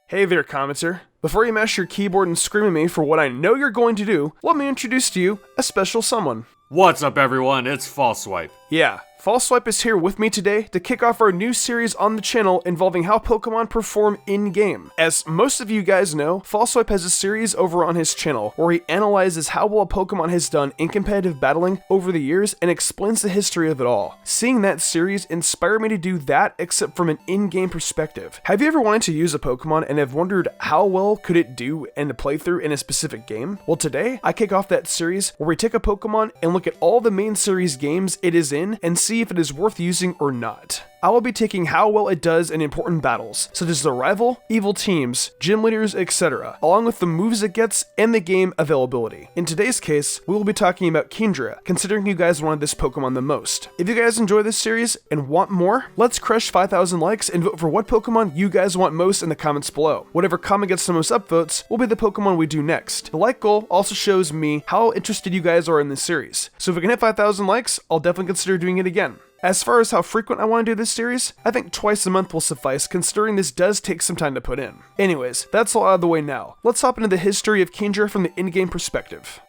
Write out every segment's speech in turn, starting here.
Hey there, commenter. Before you mash your keyboard and scream at me for what I know you're going to do, let me introduce to you a special someone. What's up everyone, it's False Swipe. Yeah, False Swipe is here with me today to kick off our new series on the channel involving how Pokemon perform in-game. As most of you guys know, False Swipe has a series over on his channel where he analyzes how well a Pokemon has done in competitive battling over the years and explains the history of it all. Seeing that series inspired me to do that, except from an in-game perspective. Have you ever wanted to use a Pokemon and have wondered how well could it do in a playthrough in a specific game? Well, today I kick off that series where we take a Pokemon and look at all the main series games it is in and see if it is worth using or not. I will be taking how well it does in important battles, such as the rival, evil teams, gym leaders, etc., along with the moves it gets and the game availability. In today's case, we will be talking about Kingdra, considering you guys wanted this Pokemon the most. If you guys enjoy this series and want more, let's crush 5,000 likes and vote for what Pokemon you guys want most in the comments below. Whatever comment gets the most upvotes will be the Pokemon we do next. The like goal also shows me how interested you guys are in this series, so if we can hit 5,000 likes, I'll definitely consider doing it again. As far as how frequent I want to do this series, I think twice a month will suffice, considering this does take some time to put in. Anyways, that's all out of the way now. Let's hop into the history of Kingdra from the in-game perspective.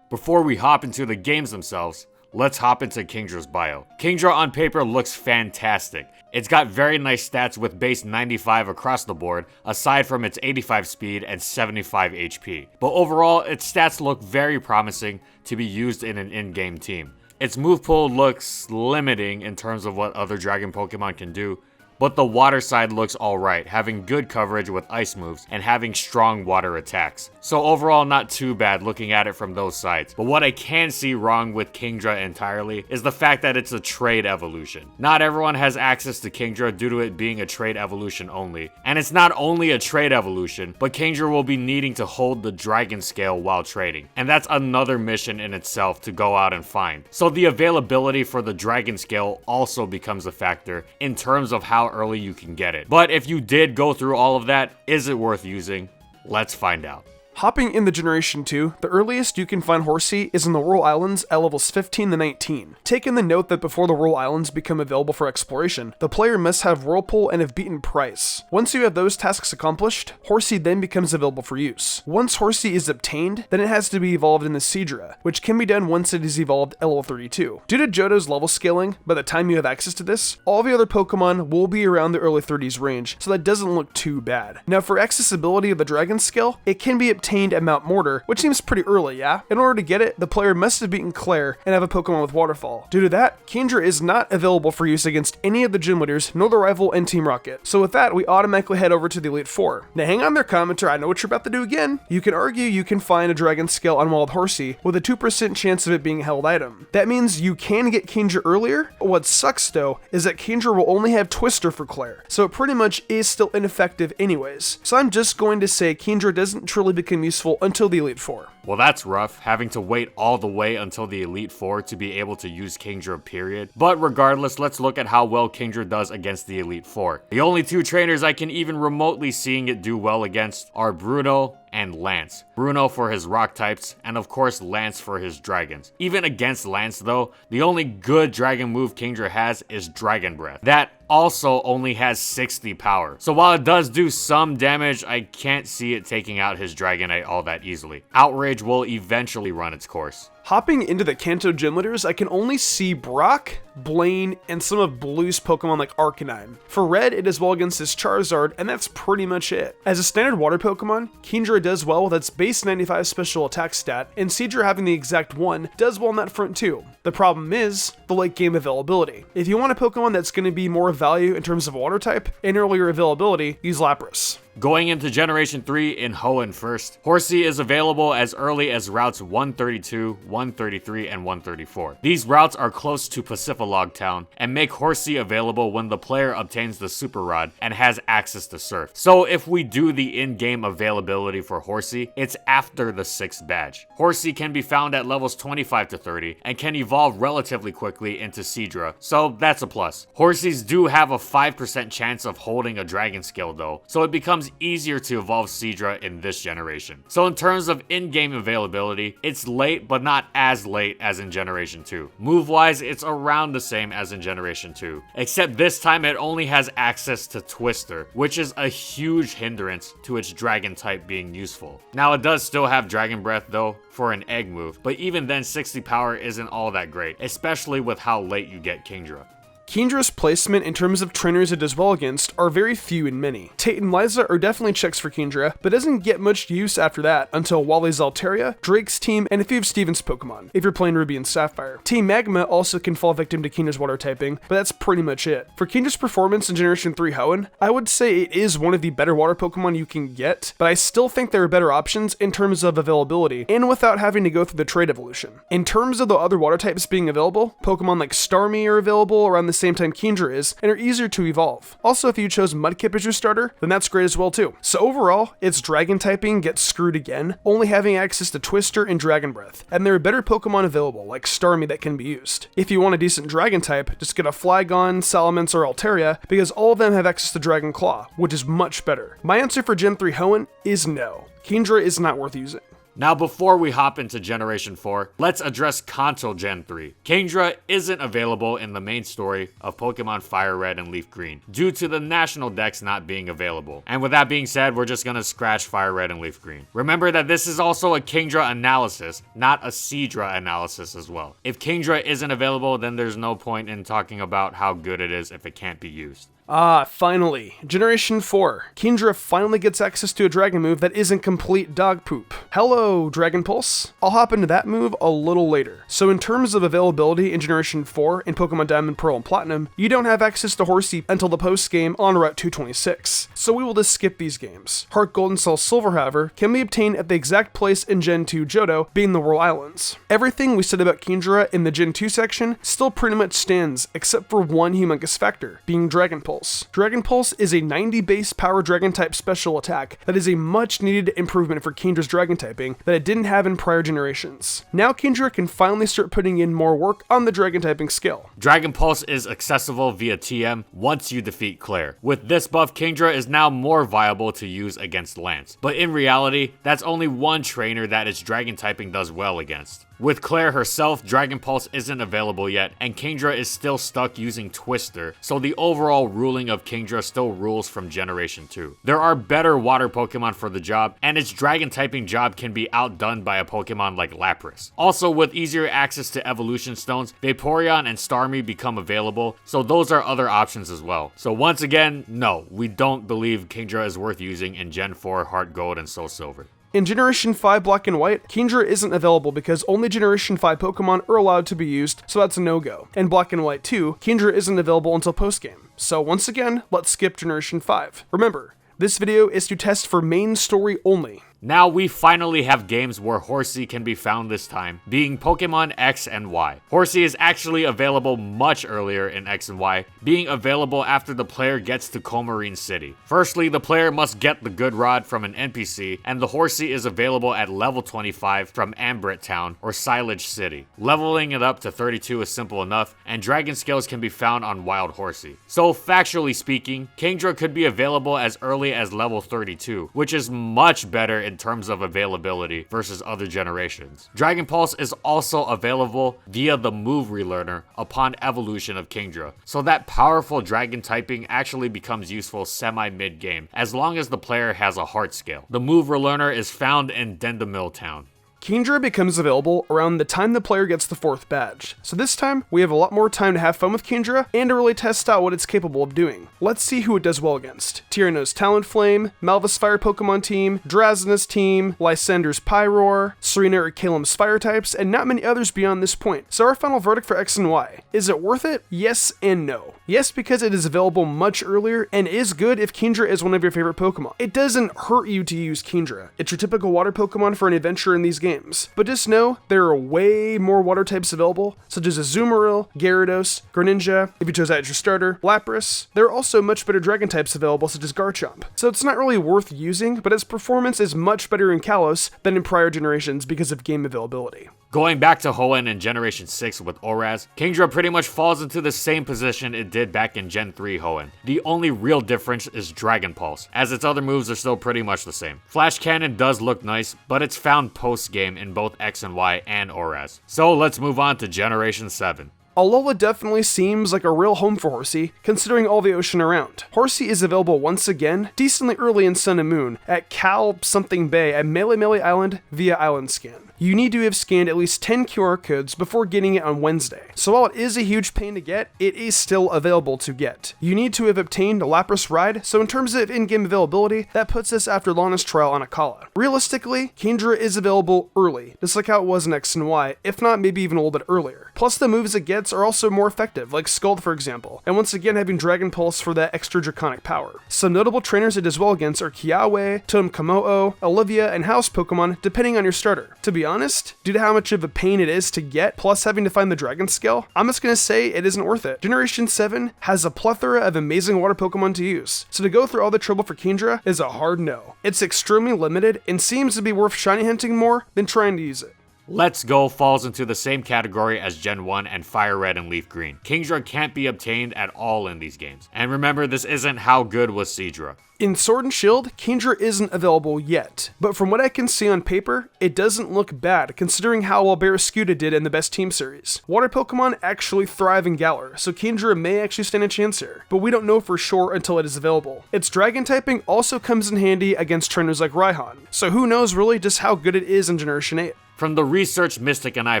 Before we hop into the games themselves, let's hop into Kingdra's bio. Kingdra on paper looks fantastic. It's got very nice stats with base 95 across the board, aside from its 85 speed and 75 HP. But overall, its stats look very promising to be used in an in-game team. Its move pool looks limiting in terms of what other dragon Pokemon can do, but the water side looks alright, having good coverage with ice moves and having strong water attacks. So overall not too bad looking at it from those sides. But what I can see wrong with Kingdra entirely is the fact that it's a trade evolution. Not everyone has access to Kingdra due to it being a trade evolution only. And it's not only a trade evolution, but Kingdra will be needing to hold the dragon scale while trading. And that's another mission in itself to go out and find. So the availability for the dragon scale also becomes a factor in terms of how early you can get it. But if you did go through all of that, is it worth using? Let's find out. Hopping in the Generation 2, the earliest you can find Horsey is in the Rural Islands at levels 15 to 19. Take in the note that before the Rural Islands become available for exploration, the player must have Whirlpool and have beaten Price. Once you have those tasks accomplished, Horsey then becomes available for use. Once Horsey is obtained, then it has to be evolved in the Seadra, which can be done once it is evolved at level 32. Due to Johto's level scaling, by the time you have access to this, all the other Pokemon will be around the early 30s range, so that doesn't look too bad. Now for accessibility of the Dragon Scale, it can be obtained at Mount Mortar, which seems pretty early, yeah? In order to get it, the player must have beaten Claire and have a Pokemon with Waterfall. Due to that, Kingdra is not available for use against any of the gym leaders, nor the rival and Team Rocket. So with that, we automatically head over to the Elite Four. Now hang on there, commenter, I know what you're about to do again. You can argue you can find a Dragon Scale on Wild Horsey with a 2% chance of it being a held item. That means you can get Kingdra earlier. What sucks though, is that Kingdra will only have Twister for Claire, so it pretty much is still ineffective anyways. So I'm just going to say Kingdra doesn't truly become useful until the Elite Four. Well, that's rough, having to wait all the way until the Elite Four to be able to use Kingdra, period. But regardless, let's look at how well Kingdra does against the Elite Four. The only two trainers I can even remotely seeing it do well against are Bruno and Lance. Bruno for his rock types, and of course Lance for his dragons. Even against Lance though, the only good dragon move Kingdra has is Dragon Breath. That also only has 60 power. So while it does do some damage, I can't see it taking out his Dragonite all that easily. Outrage will eventually run its course. Hopping into the Kanto gym leaders, I can only see Brock, Blaine, and some of Blue's Pokemon like Arcanine. For Red, it does well against his Charizard, and that's pretty much it. As a standard water Pokemon, Kingdra does well with its base 95 special attack stat, and Seadra having the exact one does well on that front too. The problem is the late game availability. If you want a Pokemon that's going to be more value in terms of water type and earlier availability, use Lapras. Going into Generation 3 in Hoenn first, Horsey is available as early as routes 132, 133, and 134. These routes are close to Pacifilog Town and make Horsey available when the player obtains the Super Rod and has access to Surf. So if we do the in-game availability for Horsey, it's after the 6th badge. Horsey can be found at levels 25 to 30 and can evolve relatively quickly into Seadra, so that's a plus. Horseys do have a 5% chance of holding a Dragon Scale though, so it becomes becomes easier to evolve Seadra in this generation. So in terms of in-game availability, it's late but not as late as in Generation 2. Move-wise, it's around the same as in Generation 2, except this time it only has access to Twister, which is a huge hindrance to its dragon type being useful. Now it does still have Dragon Breath though, for an egg move, but even then 60 power isn't all that great, especially with how late you get Kingdra. Kindra's placement in terms of trainers it does well against are very few and many. Tate and Liza are definitely checks for Kingdra, but doesn't get much use after that until Wally's Altaria, Drake's team, and a few of Steven's Pokemon, if you're playing Ruby and Sapphire. Team Magma also can fall victim to Kindra's water typing, but that's pretty much it. For Kindra's performance in Generation 3 Hoenn, I would say it is one of the better water Pokemon you can get, but I still think there are better options in terms of availability, and without having to go through the trade evolution. In terms of the other water types being available, Pokemon like Starmie are available around the same time Kingdra is, and are easier to evolve. Also, if you chose Mudkip as your starter, then that's great as well too. So overall, its dragon typing gets screwed again, only having access to Twister and Dragon Breath, and there are better Pokemon available, like Starmie, that can be used. If you want a decent dragon type, just get a Flygon, Salamence, or Altaria, because all of them have access to Dragon Claw, which is much better. My answer for Gen 3 Hoenn is no. Kingdra is not worth using. Now before we hop into Generation 4, let's address Kanto Gen 3. Kingdra isn't available in the main story of Pokemon Fire Red and Leaf Green, due to the national decks not being available. And with that being said, we're just gonna scratch Fire Red and Leaf Green. Remember that this is also a Kingdra analysis, not a Seadra analysis as well. If Kingdra isn't available, then there's no point in talking about how good it is if it can't be used. Ah, finally. Generation 4. Kingdra finally gets access to a dragon move that isn't complete dog poop. Hello, Dragon Pulse. I'll hop into that move a little later. So in terms of availability in Generation 4 in Pokemon Diamond, Pearl, and Platinum, you don't have access to Horsey until the post-game on Route 226. So we will just skip these games. Heart Gold and Soul Silver, however, can be obtained at the exact place in Gen 2 Johto, being the Whirl Islands. Everything we said about Kingdra in the Gen 2 section still pretty much stands, except for one humongous factor, being Dragon Pulse. Dragon Pulse is a 90 base power dragon type special attack that is a much needed improvement for Kindra's dragon typing that it didn't have in prior generations. Now Kingdra can finally start putting in more work on the dragon typing skill. Dragon Pulse is accessible via TM once you defeat Claire. With this buff, Kingdra is now more viable to use against Lance, but in reality, that's only one trainer that its dragon typing does well against. With Claire herself, Dragon Pulse isn't available yet, and Kingdra is still stuck using Twister, so the overall ruling of Kingdra still rules from Generation 2. There are better water Pokemon for the job, and its dragon typing job can be outdone by a Pokemon like Lapras. Also, with easier access to evolution stones, Vaporeon and Starmie become available, so those are other options as well. So once again, no, we don't believe Kingdra is worth using in Gen 4 Heart Gold and Soul Silver. In Generation 5 Black and White, Kingdra isn't available because only Generation 5 Pokemon are allowed to be used, so that's a no-go. In Black and White 2, Kingdra isn't available until post-game. So once again, let's skip Generation 5. Remember, this video is to test for main story only. Now we finally have games where Horsey can be found this time, being Pokemon X and Y. Horsey is actually available much earlier in X and Y, being available after the player gets to Comarine City. Firstly, the player must get the Good Rod from an NPC, and the Horsey is available at level 25 from Ambret Town or Silage City. Leveling it up to 32 is simple enough, and Dragon Scales can be found on Wild Horsey. So factually speaking, Kingdra could be available as early as level 32, which is much better in terms of availability versus other generations. Dragon Pulse is also available via the move relearner upon evolution of Kingdra, so that powerful dragon typing actually becomes useful semi-mid game as long as the player has a heart scale. The move relearner is found in Dendemil Town. Kingdra becomes available around the time the player gets the 4th badge, so this time we have a lot more time to have fun with Kingdra and to really test out what it's capable of doing. Let's see who it does well against. Tyranids Talonflame, Malvis Fire Pokemon team, Drazna's team, Lysander's Pyroar, Serena or Kalem's Fire types, and not many others beyond this point. So our final verdict for X and Y. Is it worth it? Yes and no. Yes, because it is available much earlier and is good if Kingdra is one of your favorite Pokemon. It doesn't hurt you to use Kingdra. It's your typical water Pokemon for an adventure in these games. But just know, there are way more water types available, such as Azumarill, Gyarados, Greninja, if you chose that as your starter, Lapras. There are also much better dragon types available, such as Garchomp. So it's not really worth using, but its performance is much better in Kalos than in prior generations because of game availability. Going back to Hoenn in Generation 6 with Oraz, Kingdra pretty much falls into the same position it did back in Gen 3 Hoenn. The only real difference is Dragon Pulse, as its other moves are still pretty much the same. Flash Cannon does look nice, but it's found post-game in both X and Y and Oraz. So let's move on to Generation 7. Alola definitely seems like a real home for Horsey, considering all the ocean around. Horsey is available once again, decently early in Sun and Moon, at Cal something Bay at Mele Mele Island via Island Scan. You need to have scanned at least 10 QR codes before getting it on Wednesday. So while it is a huge pain to get, it is still available to get. You need to have obtained a Lapras ride, so in terms of in-game availability, that puts us after Lana's trial on Akala. Realistically, Kingdra is available early, just like how it was in X and Y, if not maybe even a little bit earlier. Plus the moves it gets are also more effective, like Scald for example, and once again having Dragon Pulse for that extra draconic power. Some notable trainers it does well against are Kiawe, Totem Kamoo, Olivia, and House Pokemon depending on your starter. To be honest, due to how much of a pain it is to get, plus having to find the Dragon Scale, I'm just gonna say it isn't worth it. Generation 7 has a plethora of amazing water Pokemon to use, so to go through all the trouble for Kingdra is a hard no. It's extremely limited and seems to be worth shiny hunting more than trying to use it. Let's Go falls into the same category as Gen 1 and Fire Red and Leaf Green. Kingdra can't be obtained at all in these games. And remember, this isn't how good was Seadra. In Sword and Shield, Kingdra isn't available yet, but from what I can see on paper, it doesn't look bad considering how well Barraskewda did in the Best Team series. Water Pokemon actually thrive in Galar, so Kingdra may actually stand a chance here, but we don't know for sure until it is available. Its Dragon typing also comes in handy against trainers like Raihan, so who knows really just how good it is in Generation 8. From the research Mystic and I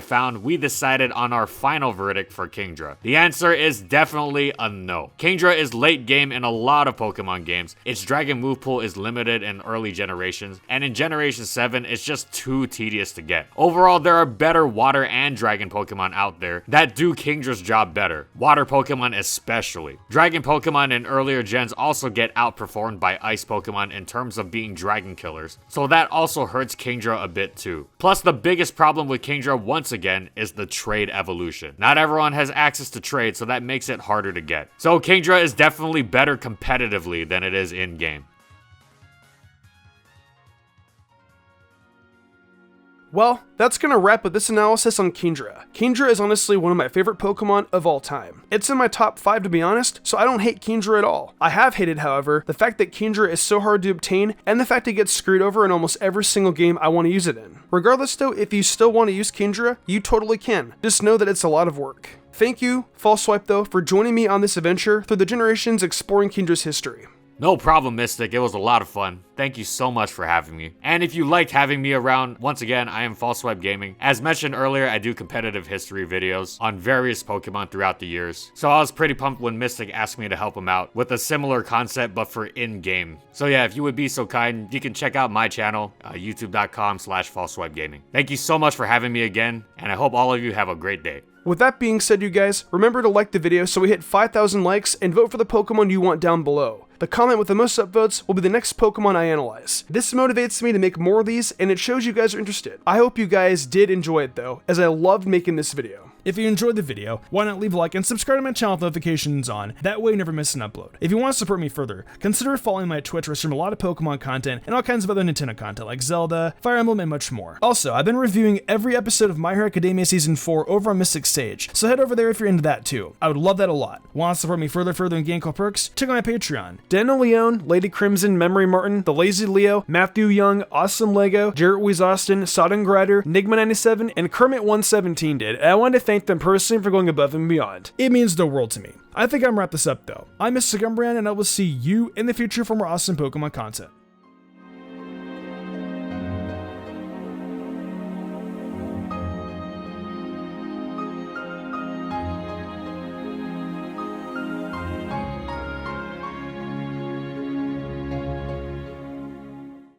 found, we decided on our final verdict for Kingdra. The answer is definitely a no. Kingdra is late game in a lot of Pokemon games. Its Dragon move pool is limited in early generations, and in Generation 7, it's just too tedious to get. Overall, there are better Water and Dragon Pokemon out there that do Kingdra's job better. Water Pokemon especially. Dragon Pokemon in earlier gens also get outperformed by Ice Pokemon in terms of being Dragon killers, so that also hurts Kingdra a bit too. Plus, the biggest problem with Kingdra once again is the trade evolution. Not everyone has access to trade, so that makes it harder to get. So Kingdra is definitely better competitively than it is in game. Well, that's gonna wrap up this analysis on Kingdra. Kingdra is honestly one of my favorite Pokemon of all time. It's in my top 5 to be honest, so I don't hate Kingdra at all. I have hated, however, the fact that Kingdra is so hard to obtain and the fact it gets screwed over in almost every single game I want to use it in. Regardless though, if you still want to use Kingdra, you totally can. Just know that it's a lot of work. Thank you, False Swipe though, for joining me on this adventure through the generations exploring Kingdra's history. No problem, Mystic. It was a lot of fun. Thank you so much for having me. And if you liked having me around, once again, I am False Swipe Gaming. As mentioned earlier, I do competitive history videos on various Pokemon throughout the years. So I was pretty pumped when Mystic asked me to help him out with a similar concept, but for in-game. So yeah, if you would be so kind, you can check out my channel, youtube.com/FalseSwipeGaming. Thank you so much for having me again, and I hope all of you have a great day. With that being said, you guys, remember to like the video so we hit 5,000 likes and vote for the Pokemon you want down below. The comment with the most upvotes will be the next Pokemon I analyze. This motivates me to make more of these, and it shows you guys are interested. I hope you guys did enjoy it though, as I loved making this video. If you enjoyed the video, why not leave a like and subscribe to my channel with notifications on, that way you never miss an upload. If you want to support me further, consider following my Twitch where I stream a lot of Pokemon content and all kinds of other Nintendo content like Zelda, Fire Emblem, and much more. Also, I've been reviewing every episode of My Hero Academia Season 4 over on Mystic Sage, so head over there if you're into that too. I would love that a lot. Want to support me further in game called Perks? Check out my Patreon. Daniel Leone, Lady Crimson, Memory Martin, The Lazy Leo, Matthew Young, Awesome Lego, Jarrett Weiss Austin, Sodden Grider, Nigma97, and Kermit117 did, and I wanted to thank them personally for going above and beyond. It means the world to me. I think I'm gonna wrap this up though. I'm Mr. Gumbrand, and I will see you in the future for more awesome Pokemon content.